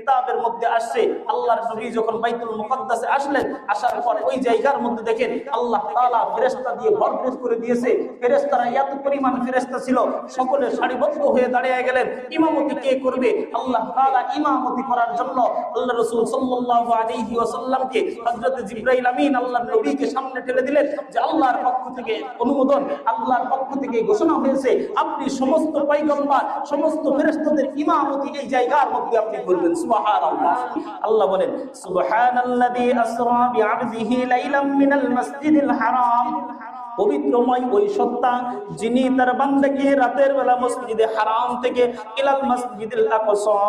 কিতাবের মধ্যে আসছে আল্লাহর নবী যখন বাইতুল মুকাদ্দাসে আসলেন, আসার পরে ওই জায়গার মধ্যে দেখেন আল্লাহ তাআলা ফেরেশতা দিয়ে ভরপুর করে দিয়েছে। ফেরেশতারা এত পরিমাণ ফেরেশতা ছিল, সকলে সারিবদ্ধ হয়ে দাঁড়িয়ে গেলেন। ইমামতি কে করবে? আল্লাহ তাআলা ইমামতি করার জন্য আল্লাহ রাসূল সাল্লাল্লাহু আলাইহি ওয়াসাল্লামকে হযরত জিবরাইল আমিন আল্লাহর নবীকে সামনে ঠেলে দিলেন যে আল্লাহর পক্ষ থেকে অনুমোদন, আল্লাহর পক্ষ থেকে ঘোষণা হয়েছে আপনি সমস্ত পয়গম্বর সমস্ত ফেরেশতাদের ইমামতি এই জায়গার মধ্যে আপনি করবেন। সুবহানাল্লাহ। আল্লাহ বলেন সুবহানাল্লাযী আসরা বিআবদিহি লাইলাম মিনাল মাসজিদিল হারাম, পবিত্রময় ওই সত্তা যিনি তার বান্দাকে রাতের বেলা মসজিদে হারাম থেকে ইলাল মসজিদুল আকসা,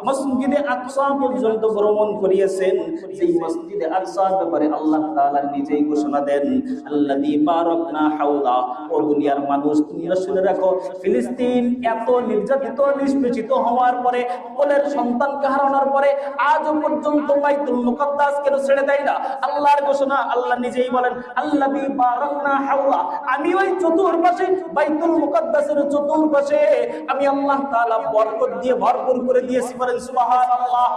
মসজিদে আকসা পর্যন্ত ভ্রমণ করিয়েছেন। সেই মসজিদে আকসার ব্যাপারে আল্লাহ তাআলা নিজেই ঘোষণা দেন আল্লাযী বারাকনা হাওলা। ও দুনিয়ার মানুষ, তুমি শুনে রাখো, ফিলিস্তিন এত নির্যাতিত নিষ্পেষিত হওয়ার পরে, কোলের সন্তানকে হারানোর পরে আজও পর্যন্ত বাইতুল মুকাদ্দাস কেন ছেড়ে দেয় না? আল্লাহর ঘোষণা, আল্লাহ নিজেই বলেন আল্লাযী বারাকনা হাওলা, আমি ওই চতুর্পাশে বাইতুল মুকাদ্দাসের চতুর্পাশে আমি আল্লাহ তাআলা বরকত দিয়ে ভরপুর করে দিয়েছি। বলেন সুবহানাল্লাহ।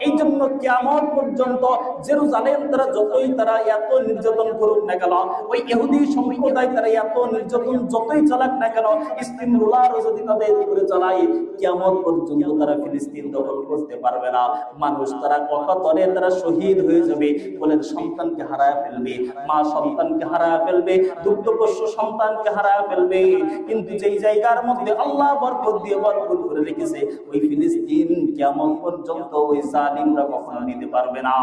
এই জন্য কিয়ামত পর্যন্ত জেরুজালেম তারা যতই তারা এত নির্যাতন করুক না কেন, ওই ইহুদি সম্প্রদায় তারা এত নির্যাতন যতই চালাক না কেন, ইস্তিমরুলারও যদি তাদের উপরে চালায়, কিয়ামত পর্যন্ত তারা ফিলিস্তিন দখল করতে পারবে না। মানুষ তারা অকাতরে তারা শহীদ হয়ে যাবে, বলেন সন্তানকে হারায় ফেলবে, মা সন্তানকে হারায় ফেলবে, দুগ্ধপোষ্য সন্তানকে হারায় ফেলবে। কিন্তু যেই জায়গার মধ্যে আল্লাহ বরকত দিয়ে ভরপুর করে রেখেছে, ওই ফিলিস্তিন কিয়ামত পর্যন্ত ওই জালিমরা কখনো নিতে পারবে না।